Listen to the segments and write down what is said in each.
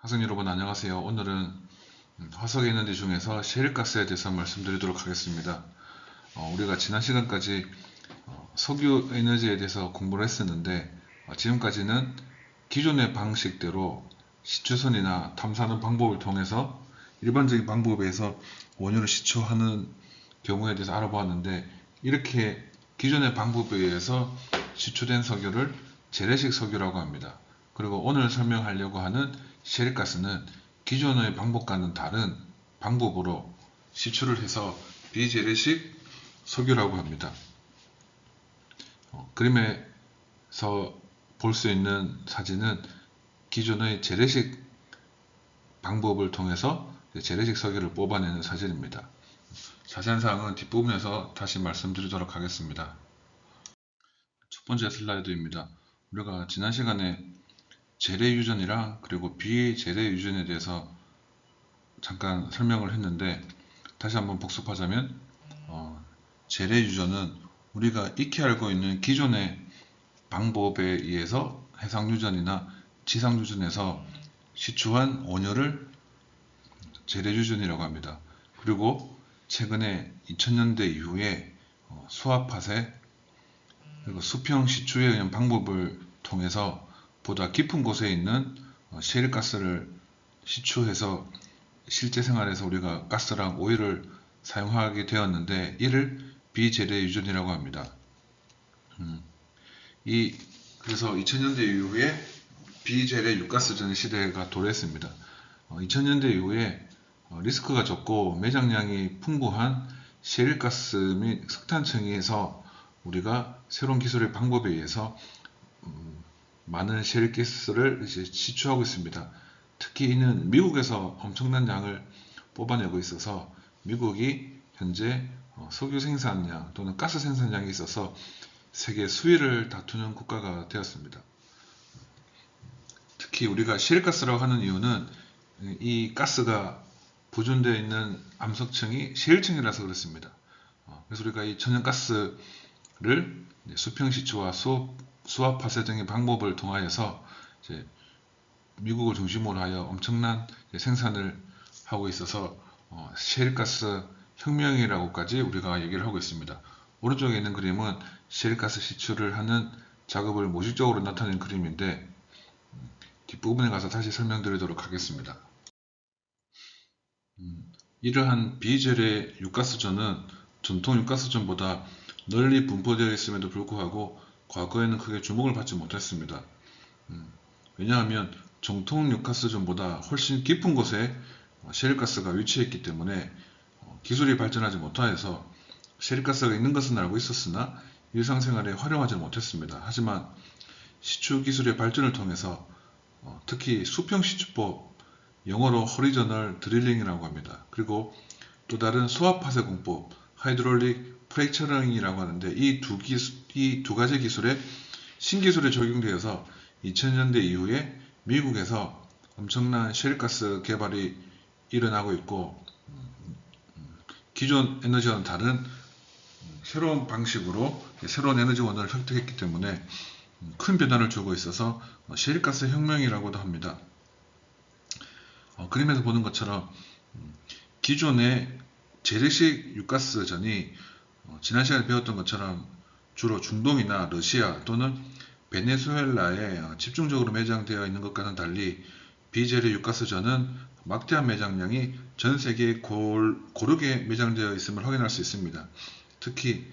학생 여러분 안녕하세요. 오늘은 화석 에너지 중에서 셰일가스에 대해서 말씀드리도록 하겠습니다. 우리가 지난 시간까지 석유 에너지에 대해서 공부를 했었는데 지금까지는 기존의 방식대로 시추선이나 탐사하는 방법을 통해서 일반적인 방법에서 원유를 시추하는 경우에 대해서 알아보았는데, 이렇게 기존의 방법에 의해서 시추된 석유를 재래식 석유라고 합니다. 그리고 오늘 설명하려고 하는 셰일가스는 기존의 방법과는 다른 방법으로 시추를 해서 비재래식 석유라고 합니다. 그림에서 볼 수 있는 사진은 기존의 재래식 방법을 통해서 재래식 석유를 뽑아내는 사진입니다. 자세한 사항은 뒷부분에서 다시 말씀드리도록 하겠습니다. 첫 번째 슬라이드입니다. 우리가 지난 시간에 재래 유전이랑 그리고 비재래 유전에 대해서 잠깐 설명을 했는데, 다시 한번 복습하자면 재래 유전은 우리가 익히 알고 있는 기존의 방법에 의해서 해상 유전이나 지상 유전에서 시추한 원료를 재래 유전이라고 합니다. 그리고 최근에 2000년대 이후에 수압파쇄 그리고 수평 시추에 의한 방법을 통해서 보다 깊은 곳에 있는 셰일가스를 시추해서 실제 생활에서 우리가 가스랑 오일을 사용하게 되었는데, 이를 비재래 유전이라고 합니다. 그래서 2000년대 이후에 비재래 유가스전 시대가 도래했습니다. 2000년대 이후에 리스크가 적고 매장량이 풍부한 셰일가스 및 석탄청에서 우리가 새로운 기술의 방법에 의해서 많은 셰일가스를 시추하고 있습니다. 특히 이는 미국에서 엄청난 양을 뽑아내고 있어서 미국이 현재 석유 생산량 또는 가스 생산량에 있어서 세계 수위를 다투는 국가가 되었습니다. 특히 우리가 셰일가스라고 하는 이유는 이 가스가 보존되어 있는 암석층이 셰일층이라서 그렇습니다. 그래서 우리가 이 천연가스를 수평시추와 수압파쇄 등의 방법을 통하여서 미국을 중심으로 하여 엄청난 생산을 하고 있어서 셰일가스 혁명이라고까지 우리가 얘기를 하고 있습니다. 오른쪽에 있는 그림은 셰일가스 시추를 하는 작업을 모식적으로 나타낸 그림인데, 뒷부분에 가서 다시 설명드리도록 하겠습니다. 이러한 비재래 유가스전은 전통 유가스전보다 널리 분포되어 있음에도 불구하고 과거에는 크게 주목을 받지 못했습니다. 왜냐하면 정통 유가스전보다 훨씬 깊은 곳에 셰일가스가 위치했기 때문에 기술이 발전하지 못하여서 셰일가스가 있는 것은 알고 있었으나 일상생활에 활용하지 못했습니다. 하지만 시추 기술의 발전을 통해서 특히 수평 시추법, 영어로 호리저널 드릴링이라고 합니다. 그리고 또 다른 수압파쇄 공법, 하이드롤릭 프랙처링이라고 하는데, 이 두 가지 기술에 신기술에 적용되어서 2000년대 이후에 미국에서 엄청난 셰일가스 개발이 일어나고 있고, 기존 에너지와는 다른 새로운 방식으로 새로운 에너지원을 획득했기 때문에 큰 변화를 주고 있어서 셰일가스 혁명이라고도 합니다. 그림에서 보는 것처럼 기존의 재래식 유가스전이 지난 시간에 배웠던 것처럼 주로 중동이나 러시아 또는 베네수엘라에 집중적으로 매장되어 있는 것과는 달리 비재래 유가스전은 막대한 매장량이 전 세계에 고르게 매장되어 있음을 확인할 수 있습니다. 특히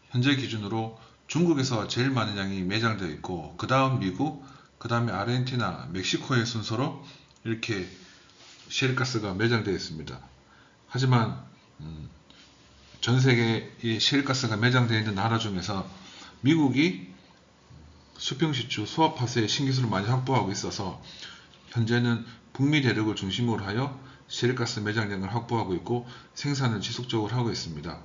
현재 기준으로 중국에서 제일 많은 양이 매장되어 있고, 그 다음 미국, 그 다음에 아르헨티나, 멕시코의 순서로 이렇게 셰일가스가 매장되어 있습니다. 하지만 전 세계의 셰일가스가 매장되어 있는 나라 중에서 미국이 수평시추, 수압파쇄 신기술을 많이 확보하고 있어서 현재는 북미 대륙을 중심으로 하여 셰일가스 매장량을 확보하고 있고 생산을 지속적으로 하고 있습니다.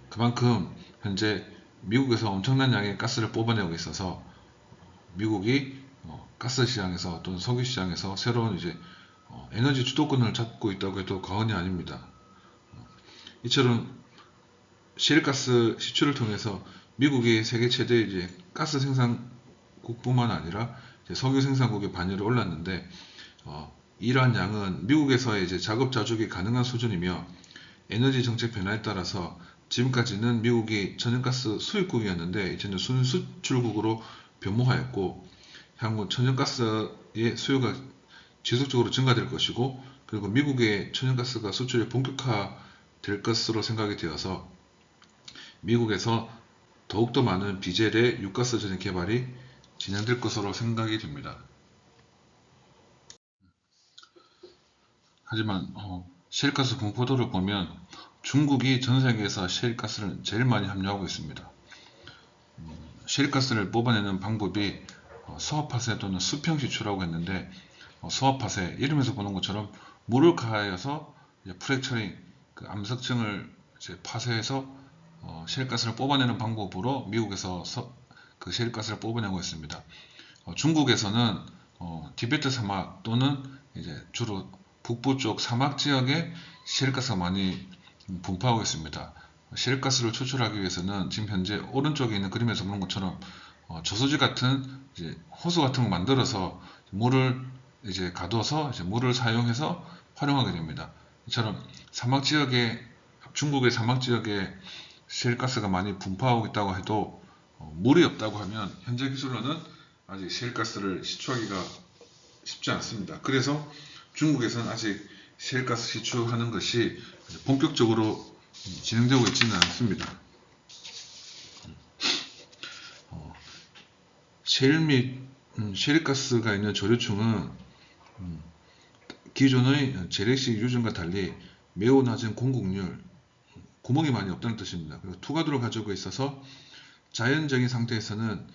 그만큼 현재 미국에서 엄청난 양의 가스를 뽑아내고 있어서 미국이 가스 시장에서 또는 석유 시장에서 새로운 에너지 주도권을 잡고 있다고 해도 과언이 아닙니다. 이처럼 셰일가스 시추를 통해서 미국이 세계 최대 가스 생산 국뿐만 아니라 이제 석유 생산국의 반열에 올랐는데 이러한 양은 미국에서의 이제 자급자족이 가능한 수준이며 에너지 정책 변화에 따라서 지금까지는 미국이 천연가스 수입국이었는데 이제는 순수출국으로 변모하였고 향후 천연가스의 수요가 지속적으로 증가될 것이고 그리고 미국의 천연가스가 수출이 본격화될 것으로 생각이 되어서 미국에서 더욱더 많은 비젤의 유가스전의 개발이 진행될 것으로 생각이 됩니다. 하지만 셰일가스 분포도를 보면 중국이 전 세계에서 셰일가스를 제일 많이 함유하고 있습니다. 셰일가스를 뽑아내는 방법이 수압파쇄 또는 수평 시추라고 했는데 수압파쇄 이름에서 보는 것처럼 물을 가하여서 프랙처링 그 암석층을 이제 파쇄해서 셰일가스를 뽑아내는 방법으로 미국에서 그 셰일가스를 뽑아내고 있습니다. 중국에서는 티베트 사막 또는 이제 주로 북부 쪽 사막 지역에 셰일가스가 많이 분포하고 있습니다. 셰일가스를 추출하기 위해서는 지금 현재 오른쪽에 있는 그림에서 보는 것처럼 저수지 같은 이제 호수 같은 걸 만들어서 물을 이제 가둬서 이제 물을 사용해서 활용하게 됩니다. 이처럼 사막 지역에 중국의 사막 지역에 셰일가스가 많이 분포하고 있다고 해도 물이 없다고 하면 현재 기술로는 아직 셰일가스를 시추하기가 쉽지 않습니다. 그래서 중국에서는 아직 셰일가스 시추하는 것이 본격적으로 진행되고 있지는 않습니다. 셰일 및 셰일가스가 있는 조류층은 기존의 재래식 유전과 달리 매우 낮은 공급률, 구멍이 많이 없다는 뜻입니다. 그리고 투과도를 가지고 있어서 자연적인 상태에서는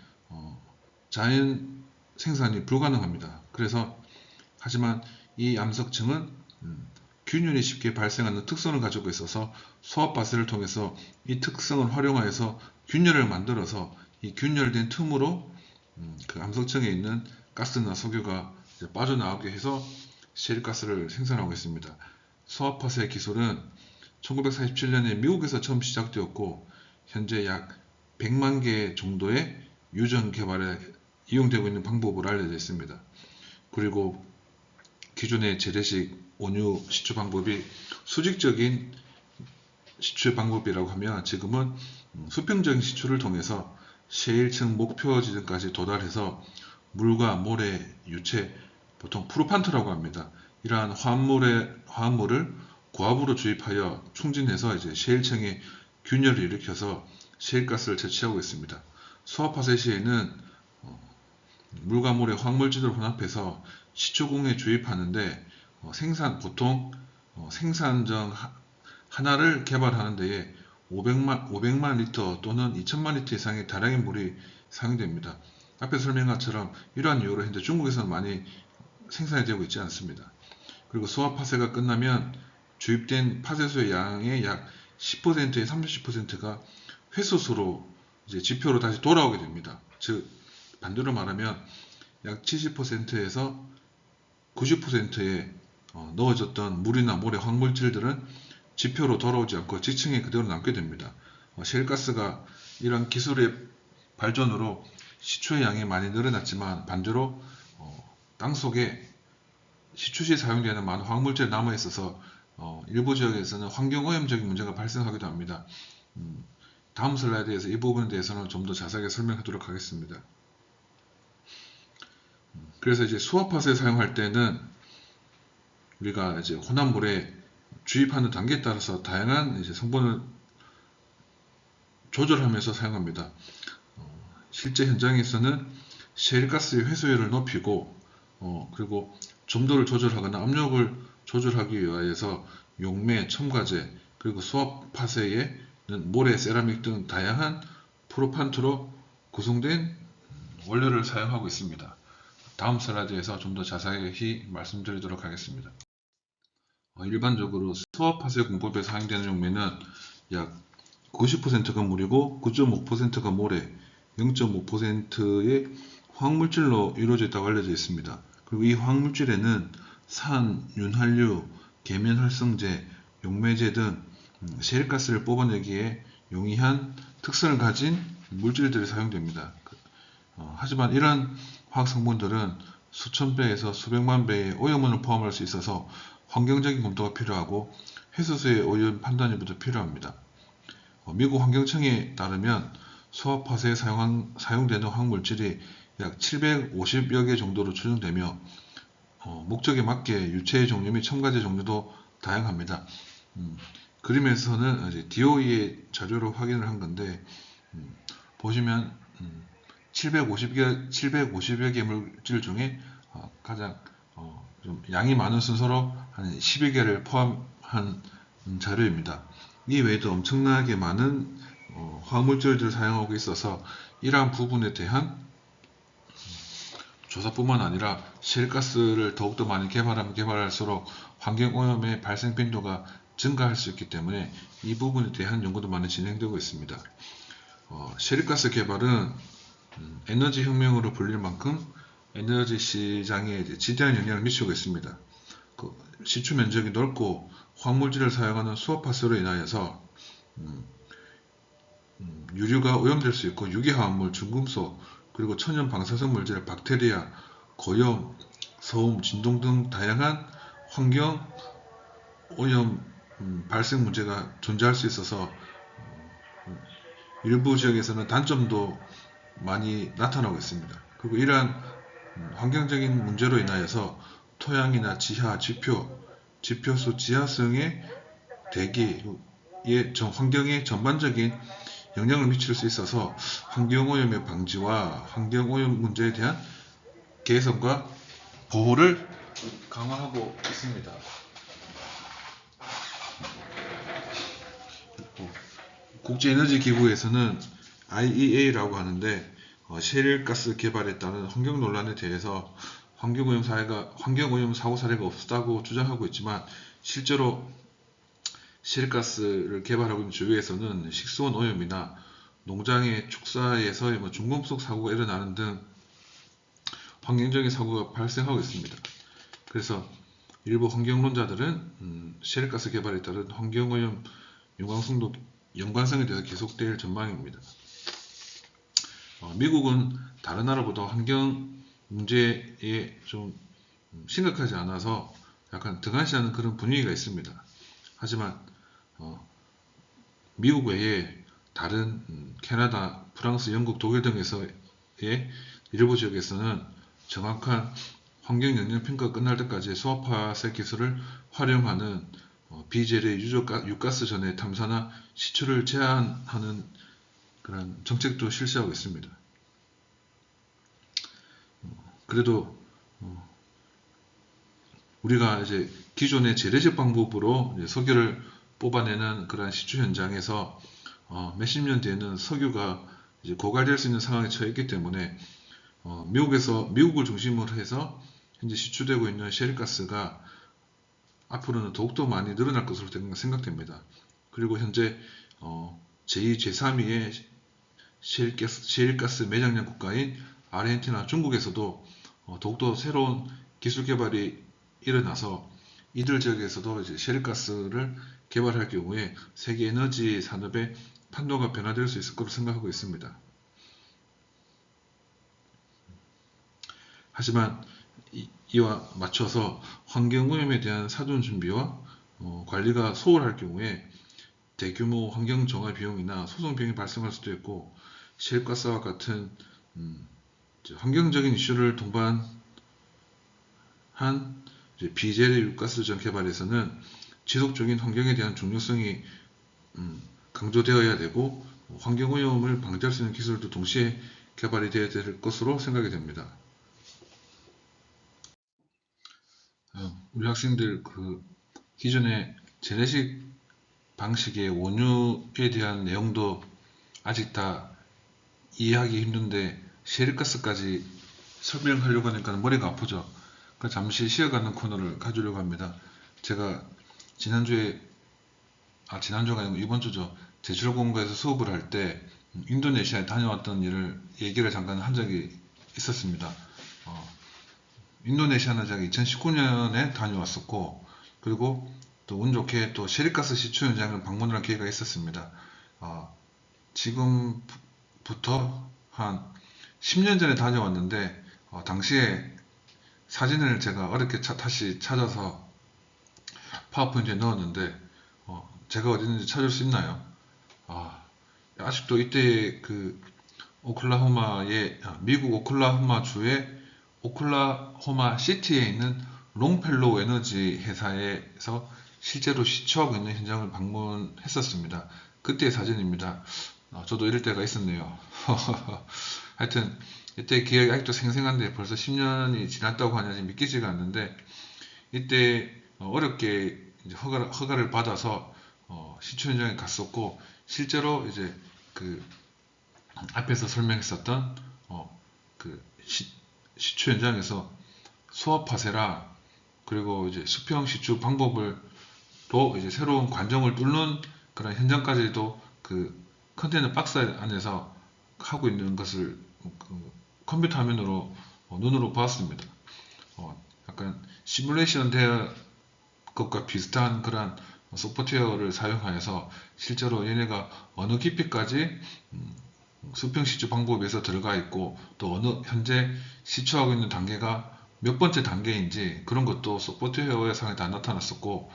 자연 생산이 불가능합니다. 그래서 하지만 이 암석층은 균열이 쉽게 발생하는 특성을 가지고 있어서 소압파쇄를 통해서 이 특성을 활용하여서 균열을 만들어서 이 균열된 틈으로 그 암석층에 있는 가스나 석유가 빠져나오게 해서 셰일가스를 생산하고 있습니다. 소압파쇄 기술은 1947년에 미국에서 처음 시작되었고 현재 약 100만 개 정도의 유전 개발에 이용되고 있는 방법으로 알려져 있습니다. 그리고 기존의 재래식 원유 시추 방법이 수직적인 시추 방법이라고 하면 지금은 수평적인 시추를 통해서 셰일층 목표 지점까지 도달해서 물과 모래, 유체, 보통 프로판트라고 합니다. 이러한 화합물을 고압으로 주입하여 충진해서 이제 셰일층에 균열을 일으켜서 셰일가스를 채취하고 있습니다. 수압파쇄 시에는 물과 물의 화학물질을 혼합해서 시추공에 주입하는데 보통 생산정 하나를 개발하는 데에 500만 리터 또는 2000만 리터 이상의 다량의 물이 사용됩니다. 앞에 설명한 것처럼 이러한 이유로 현재 중국에서는 많이 생산이 되고 있지 않습니다. 그리고 수압파쇄가 끝나면 주입된 파쇄수의 양의 약 10%에 30%가 회수수로 이제 지표로 다시 돌아오게 됩니다. 즉 반대로 말하면 약 70%에서 90%에 넣어졌던 물이나 모래 황물질들은 지표로 돌아오지 않고 지층에 그대로 남게 됩니다. 셰일가스가 이런 기술의 발전으로 시추의 양이 많이 늘어났지만 반대로 땅속에 시추 시 사용되는 많은 황물질이 남아 있어서 일부 지역에서는 환경오염적인 문제가 발생하기도 합니다. 다음 슬라이드에서 이 부분에 대해서는 좀 더 자세하게 설명하도록 하겠습니다. 그래서 이제 수압파쇄 사용할 때는 우리가 이제 혼합물에 주입하는 단계에 따라서 다양한 이제 성분을 조절하면서 사용합니다. 실제 현장에서는 셰일가스의 회수율을 높이고 그리고 점도를 조절하거나 압력을 조절하기 위하여서 용매, 첨가제, 그리고 수압파쇄에는 모래, 세라믹 등 다양한 프로판트로 구성된 원료를 사용하고 있습니다. 다음 슬라이드에서 좀 더 자세히 말씀드리도록 하겠습니다. 일반적으로 수압파쇄 공법에 사용되는 용매는 약 90%가 물이고 9.5%가 모래, 0.5%의 화학물질로 이루어져 있다고 알려져 있습니다. 그리고 이 화학물질에는 산, 윤활유, 계면활성제, 용매제 등 셰일가스를 뽑아내기에 용이한 특성을 가진 물질들이 사용됩니다. 하지만 이런 화학 성분들은 수천 배에서 수백만 배의 오염원을 포함할 수 있어서 환경적인 검토가 필요하고 해수수의 오염 판단일부터 필요합니다. 미국 환경청에 따르면 수압화세에 사용되는 화학물질이 약 750여 개 정도로 추정되며 목적에 맞게 유체의 종류 및 첨가제 종류도 다양합니다. 그림에서는 이제 DOE의 자료로 확인을 한 건데 보시면 750여 개 물질 중에 가장 좀 양이 많은 순서로 한 10여 개를 포함한 자료입니다. 이 외에도 엄청나게 많은 화학물질들을 사용하고 있어서 이러한 부분에 대한 조사뿐만 아니라 셰일가스를 더욱더 많이 개발하면 개발할수록 환경오염의 발생 빈도가 증가할 수 있기 때문에 이 부분에 대한 연구도 많이 진행되고 있습니다. 셰일가스 개발은 에너지 혁명으로 불릴 만큼 에너지 시장에 지대한 영향을 미치고 있습니다. 시추 면적이 넓고 화학물질을 사용하는 수압화수로 인하여서 유류가 오염될 수 있고 유기화합물, 중금속, 그리고 천연 방사성 물질, 박테리아, 고염, 소음, 진동 등 다양한 환경 오염 발생 문제가 존재할 수 있어서 일부 지역에서는 단점도 많이 나타나고 있습니다. 그리고 이러한 환경적인 문제로 인하여서 토양이나 지하, 지표수, 지하성의 대기에 환경에 전반적인 영향을 미칠 수 있어서 환경오염의 방지와 환경오염 문제에 대한 개선과 보호를 강화하고 있습니다. 국제에너지기구에서는 IEA라고 하는데 셰일가스 개발에 따른 환경 논란에 대해서 환경오염 사고 사례가 없다고 주장하고 있지만 실제로 셰일가스를 개발하고 있는 주위에서는 식수원 오염이나 농장의 축사에서 중금속 사고가 일어나는 등 환경적인 사고가 발생하고 있습니다. 그래서 일부 환경론자들은 셰일가스 개발에 따른 환경오염 연관성에 대해서 계속될 전망입니다. 미국은 다른 나라보다 환경 문제에 좀 심각하지 않아서 약간 등한시하는 그런 분위기가 있습니다. 하지만 미국 외에 다른 캐나다, 프랑스, 영국, 독일 등에서의 일부 지역에서는 정확한 환경 영향 평가가 끝날 때까지 수압화세 기술을 활용하는 비재래 유가스 전해 탐사나 시추를 제한하는 그런 정책도 실시하고 있습니다. 그래도 우리가 이제 기존의 재래식 방법으로 석유를 뽑아내는 그런 시추 현장에서 몇십 년 뒤에는 석유가 이제 고갈될 수 있는 상황에 처했기 때문에 미국을 중심으로 해서 현재 시추되고 있는 셰일가스가 앞으로는 더욱더 많이 늘어날 것으로 생각됩니다. 그리고 현재 제2, 제3위의 셰일가스 매장량 국가인 아르헨티나, 중국에서도 더욱더 새로운 기술 개발이 일어나서 이들 지역에서도 이제 셰일가스를 개발할 경우에 세계 에너지 산업의 판도가 변화될 수 있을 거로 생각하고 있습니다. 하지만 이와 맞춰서 환경오염에 대한 사전 준비와 관리가 소홀할 경우에 대규모 환경정화 비용이나 소송 비용이 발생할 수도 있고 셰일가스와 같은 환경적인 이슈를 동반한 비재래 유가스전 개발에서는 지속적인 환경에 대한 중요성이 강조되어야 되고 환경오염을 방지할 수 있는 기술도 동시에 개발이 되어야 될 것으로 생각이 됩니다. 우리 학생들 기존의 재래식 방식의 원유에 대한 내용도 아직 다 이해하기 힘든데 셰일가스까지 설명하려고 하니까 머리가 아프죠. 잠시 쉬어가는 코너를 가지려고 합니다. 제가 지난주가 아니고 이번 주죠. 제출공부에서 수업을 할 때 인도네시아에 다녀왔던 얘기를 잠깐 한 적이 있었습니다. 인도네시아는 제가 2019년에 다녀왔었고, 그리고 또 운 좋게 또 셰일가스 시추 현장을 방문을 할 기회가 있었습니다. 지금부터 한 10년 전에 다녀왔는데 당시에 사진을 제가 어렵게 다시 찾아서 파워포인트에 넣었는데 제가 어디 있는지 찾을 수 있나요? 아, 아직도 이때 그 미국 오클라호마 주의 오클라호마 시티에 있는 롱펠로우 에너지 회사에서 실제로 시추하고 있는 현장을 방문했었습니다. 그때의 사진입니다. 저도 이럴 때가 있었네요. 하여튼 이때 기억이 아직도 생생한데 벌써 10년이 지났다고 하니 믿기지가 않는데, 이때 어렵게 이제 허가를 받아서 시추 현장에 갔었고, 실제로 이제 그 앞에서 설명했었던 그 시추 현장에서 수압 파쇄라, 그리고 이제 수평 시추 방법을 또 이제 새로운 관정을 뚫는 그런 현장까지도 그 컨테이너 박스 안에서 하고 있는 것을 컴퓨터 화면으로 눈으로 보았습니다. 약간 시뮬레이션 된 것과 비슷한 그런 소프트웨어를 사용하여서 실제로 얘네가 어느 깊이까지 수평 시추 방법에서 들어가 있고, 또 어느 현재 시추하고 있는 단계가 몇 번째 단계인지 그런 것도 소프트웨어 상에 다 나타났었고,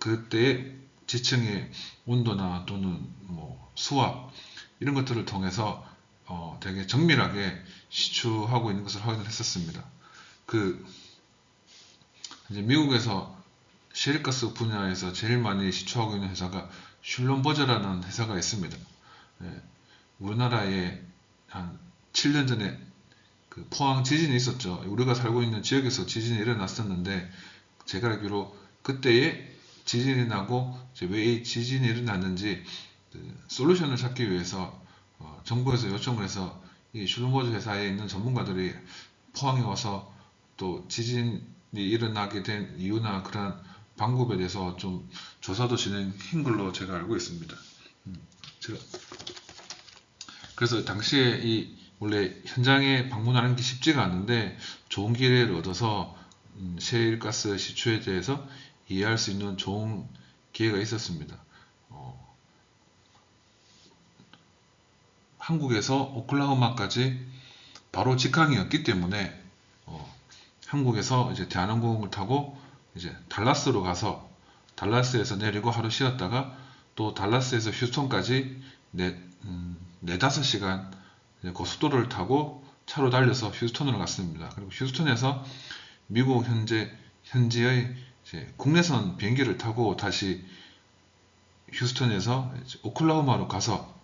그때의 지층의 온도나 또는 뭐 수압 이런 것들을 통해서 되게 정밀하게 시추하고 있는 것을 확인을 했었습니다. 이제 미국에서 셰일가스 분야에서 제일 많이 시추하고 있는 회사가 슐럼버저라는 회사가 있습니다. 예, 우리나라에 한 7년 전에 그 포항 지진이 있었죠. 우리가 살고 있는 지역에서 지진이 일어났었는데, 제가 알기로 그때에 지진이 나고 왜 이 지진이 일어났는지 솔루션을 찾기 위해서 정부에서 요청을 해서 이 슐럼버저 회사에 있는 전문가들이 포항에 와서 또 지진이 일어나게 된 이유나 그런 방법에 대해서 좀 조사도 진행한 걸로 제가 알고 있습니다. 그래서 당시에 원래 현장에 방문하는 게 쉽지가 않은데 좋은 기회를 얻어서 셰일가스 시추에 대해서 이해할 수 있는 좋은 기회가 있었습니다. 한국에서 오클라호마까지 바로 직항이었기 때문에 한국에서 이제 대한항공을 타고 이제 달라스로 가서 달라스에서 내리고 하루 쉬었다가 또 달라스에서 휴스턴까지 4~5시간 고속도로를 타고 차로 달려서 휴스턴으로 갔습니다. 그리고 휴스턴에서 미국 현지의 국내선 비행기를 타고 다시 휴스턴에서 오클라호마로 가서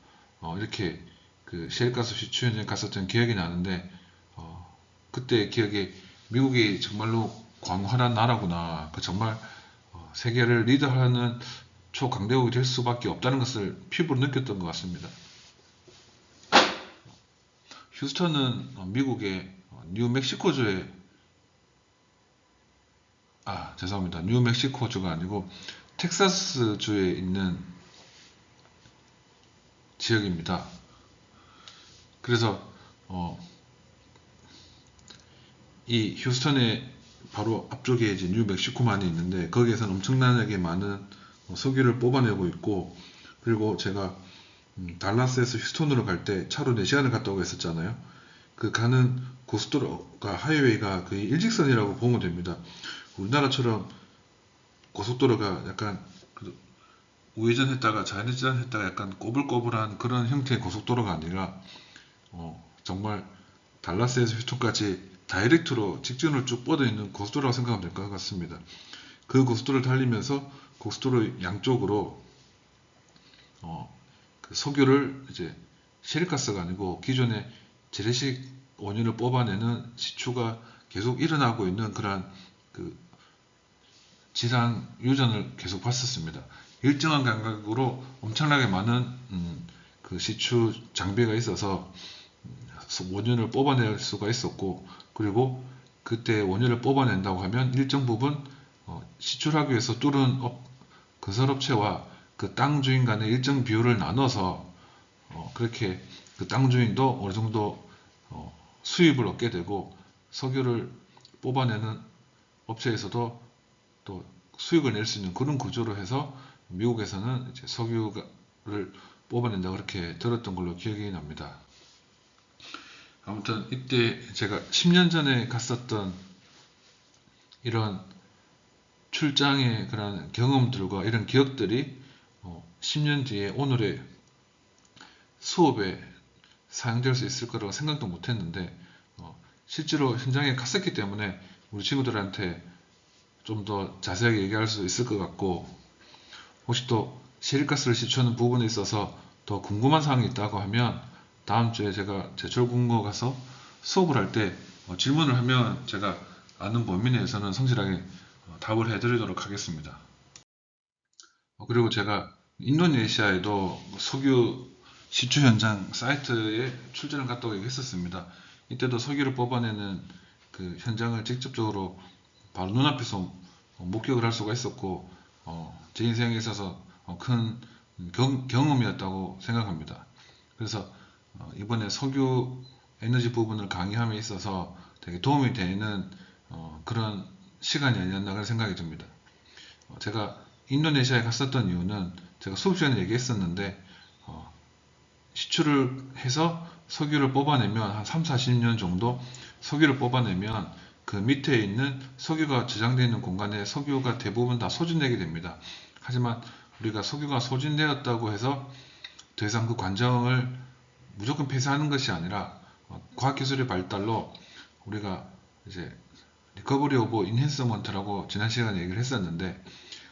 이렇게 그 셰일가스 시추 현장에 갔었던 기억이 나는데, 그때 기억에 미국이 정말로 광활한 나라구나, 정말 세계를 리드하는 초강대국이 될 수밖에 없다는 것을 피부로 느꼈던 것 같습니다. 휴스턴은 미국의 뉴멕시코주에 죄송합니다. 뉴멕시코주가 아니고 텍사스주에 있는 지역입니다. 그래서 이 휴스턴의 바로 앞쪽에 이제 뉴멕시코만이 있는데, 거기에서는 엄청나게 많은 석유를 뽑아내고 있고, 그리고 제가 달라스에서 휴스턴으로 갈 때 차로 4시간을 갔다 오고 했었잖아요. 그 가는 고속도로가 하이웨이가 거의 일직선이라고 보면 됩니다. 우리나라처럼 고속도로가 약간 우회전했다가 좌회전했다가 약간 꼬불꼬불한 그런 형태의 고속도로가 아니라 정말 달라스에서 휴스턴까지 다이렉트로 직진으로 쭉 뻗어 있는 고속도로라고 생각하면 될 것 같습니다. 그 고속도로를 달리면서 고속도로 양쪽으로 그 석유를 이제 셰일가스가 아니고 기존의 재래식 원유를 뽑아내는 시추가 계속 일어나고 있는 그런 그 지상 유전을 계속 봤었습니다. 일정한 간격으로 엄청나게 많은 그 시추 장비가 있어서 원유를 뽑아낼 수가 있었고, 그리고 그때 원유를 뽑아낸다고 하면 일정 부분 시출하기 위해서 뚫은 건설업체와 그 땅 주인 간의 일정 비율을 나눠서 그렇게 그 땅 주인도 어느 정도 수입을 얻게 되고, 석유를 뽑아내는 업체에서도 또 수익을 낼 수 있는 그런 구조로 해서 미국에서는 이제 석유를 뽑아낸다 그렇게 들었던 걸로 기억이 납니다. 아무튼 이때 제가 10년 전에 갔었던 이런 출장의 그런 경험들과 이런 기억들이 10년 뒤에 오늘의 수업에 사용될 수 있을 거라고 생각도 못 했는데 실제로 현장에 갔었기 때문에 우리 친구들한테 좀 더 자세하게 얘기할 수 있을 것 같고, 혹시 또 시리가스를 시추하는 부분에 있어서 더 궁금한 사항이 있다고 하면 다음 주에 제가 제철국어 가서 수업을 할 때 질문을 하면 제가 아는 범위 내에서는 성실하게 답을 해드리도록 하겠습니다. 그리고 제가 인도네시아에도 석유 시추 현장 사이트에 출전을 갔다 오기로 했었습니다. 이때도 석유를 뽑아내는 그 현장을 직접적으로 바로 눈앞에서 목격을 할 수가 있었고, 제 인생에 있어서 큰 경험이었다고 생각합니다. 그래서 이번에 석유 에너지 부분을 강의함에 있어서 되게 도움이 되는 그런 시간이 아니었나 그런 생각이 듭니다. 제가 인도네시아에 갔었던 이유는 제가 수업 시간에 얘기했었는데 시추를 해서 석유를 뽑아내면 한 3, 40년 정도 석유를 뽑아내면 그 밑에 있는 석유가 저장되어 있는 공간에 석유가 대부분 다 소진되게 됩니다. 하지만 우리가 석유가 소진되었다고 해서 더 이상 그 관정을 무조건 폐쇄하는 것이 아니라 과학기술의 발달로 우리가 이제 리커버리 오브 인핸서먼트라고 지난 시간에 얘기를 했었는데,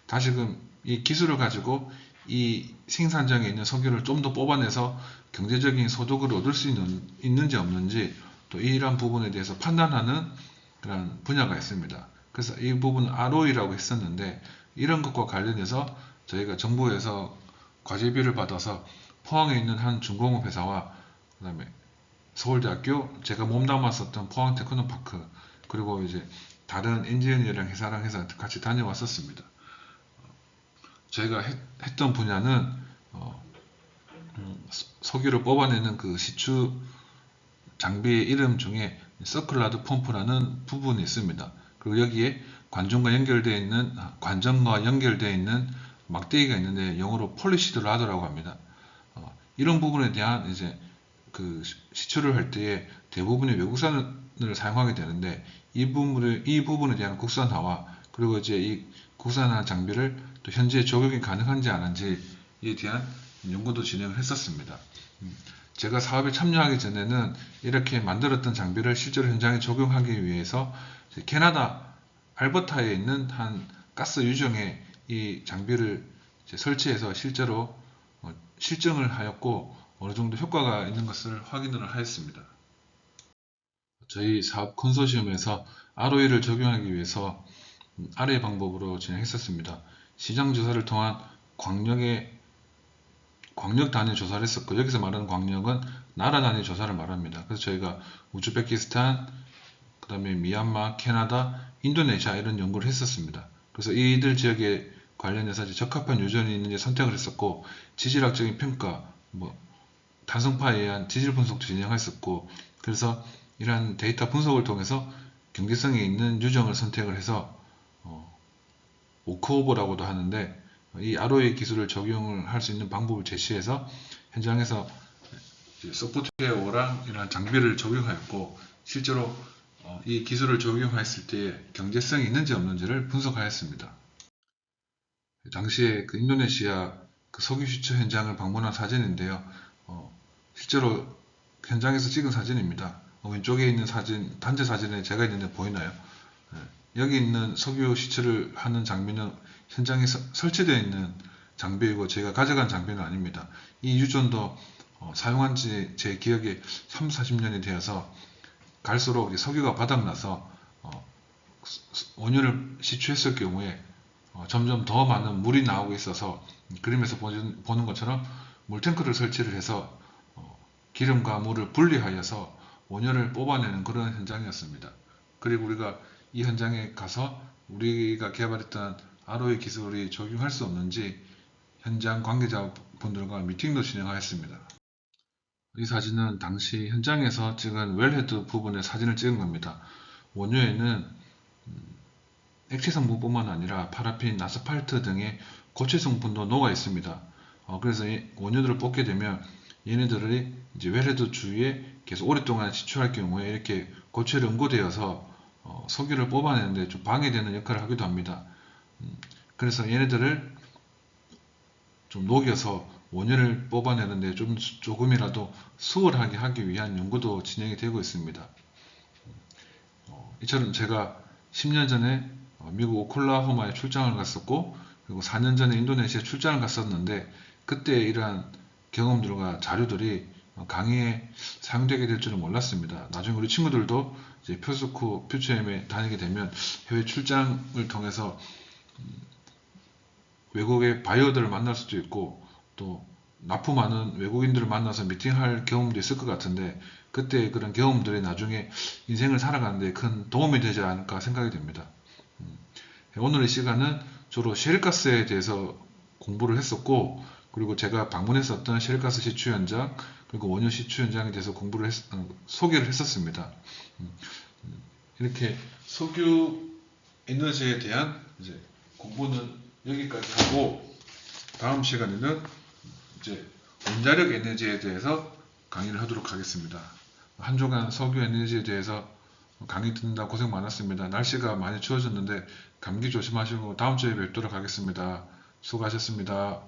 다시금 이 기술을 가지고 이 생산장에 있는 석유를 좀 더 뽑아내서 경제적인 소득을 얻을 수 있는지 없는지 또 이러한 부분에 대해서 판단하는 그런 분야가 있습니다. 그래서 이 부분은 ROE라고 했었는데, 이런 것과 관련해서 저희가 정부에서 과제비를 받아서 포항에 있는 한 중공업 회사와 그 다음에 서울대학교, 제가 몸담았었던 포항 테크노파크, 그리고 이제 다른 엔지니어링 회사랑 해서 같이 다녀왔었습니다. 저희가 했던 분야는 석유를 뽑아내는 그 시추 장비의 이름 중에 서클라드 펌프라는 부분이 있습니다. 그리고 여기에 관정과 연결되어 있는 막대기가 있는데 영어로 폴리시드 라더라고 합니다. 이런 부분에 대한 이제 그 시추를 할 때에 대부분의 외국산을 사용하게 되는데, 이 부분에 대한 국산화와 그리고 이제 이 국산화 장비를 또 현재 적용이 가능한지 안 한지에 대한 연구도 진행을 했었습니다. 제가 사업에 참여하기 전에는 이렇게 만들었던 장비를 실제로 현장에 적용하기 위해서 캐나다 알버타에 있는 한 가스 유정에 이 장비를 설치해서 실제로 실증을 하였고 어느 정도 효과가 있는 것을 확인을 하였습니다. 저희 사업 컨소시엄에서 ROE를 적용하기 위해서 아래의 방법으로 진행했었습니다. 시장 조사를 통한 광역 단위 조사를 했었고, 여기서 말하는 광역은 나라 단위 조사를 말합니다. 그래서 저희가 우즈베키스탄, 그 다음에 미얀마, 캐나다, 인도네시아 이런 연구를 했었습니다. 그래서 이들 지역에 관련해서 적합한 유전이 있는지 선택을 했었고, 지질학적인 평가, 탄성파에 의한 지질 분석도 진행했었고, 그래서 이러한 데이터 분석을 통해서 경제성이 있는 유정을 선택을 해서 오크오버라고도 하는데, 이 ROE 기술을 적용을 할 수 있는 방법을 제시해서 현장에서 소프트웨어랑 이런 장비를 적용하였고, 실제로 이 기술을 적용했을 때 경제성이 있는지 없는지를 분석하였습니다. 당시에 그 인도네시아 그 석유 시추 현장을 방문한 사진인데요. 실제로 현장에서 찍은 사진입니다. 왼쪽에 있는 사진, 단체 사진에 제가 있는데 보이나요? 여기 있는 석유 시추를 하는 장비는 현장에 설치되어 있는 장비이고 제가 가져간 장비는 아닙니다. 이 유전도 사용한 지 제 기억에 3, 40년이 되어서 갈수록 석유가 바닥나서 원유를 시추했을 경우에 점점 더 많은 물이 나오고 있어서 그림에서 보는 것처럼 물탱크를 설치를 해서 기름과 물을 분리하여서 원유를 뽑아내는 그런 현장이었습니다. 그리고 우리가 이 현장에 가서 우리가 개발했던 ROE 기술이 적용할 수 없는지 현장 관계자분들과 미팅도 진행하였습니다. 이 사진은 당시 현장에서 찍은 웰헤드 부분의 사진을 찍은 겁니다. 원유에는 액체 성분뿐만 아니라 파라핀, 아스팔트 등의 고체 성분도 녹아 있습니다. 그래서 이 원유들을 뽑게 되면 얘네들이 이제 웰헤드 주위에 계속 오랫동안 지출할 경우에 이렇게 고체를 응고되어서 석유를 뽑아내는데 좀 방해되는 역할을 하기도 합니다. 그래서 얘네들을 좀 녹여서 원유를 뽑아내는데 조금이라도 수월하게 하기 위한 연구도 진행이 되고 있습니다. 이처럼 제가 10년 전에 미국 오클라호마에 출장을 갔었고, 그리고 4년 전에 인도네시아에 출장을 갔었는데, 그때 이러한 경험들과 자료들이 강의에 사용되게 될 줄은 몰랐습니다. 나중에 우리 친구들도 이제 표스코 퓨처엠에 다니게 되면 해외 출장을 통해서 외국의 바이어들을 만날 수도 있고, 또 납품하는 외국인들을 만나서 미팅할 경험도 있을 것 같은데, 그때 그런 경험들이 나중에 인생을 살아가는데 큰 도움이 되지 않을까 생각이 됩니다. 오늘 이 시간은 주로 셰일가스에 대해서 공부를 했었고, 그리고 제가 방문했었던 셰일가스 시추 현장, 그리고 원유 시추 현장에 대해서 소개를 했었습니다. 이렇게 석유 에너지에 대한 이제 공부는 여기까지 하고, 다음 시간에는 이제 원자력 에너지에 대해서 강의를 하도록 하겠습니다. 한 주간 석유 에너지에 대해서 강의 듣는다 고생 많았습니다. 날씨가 많이 추워졌는데 감기 조심하시고 다음 주에 뵙도록 하겠습니다. 수고하셨습니다.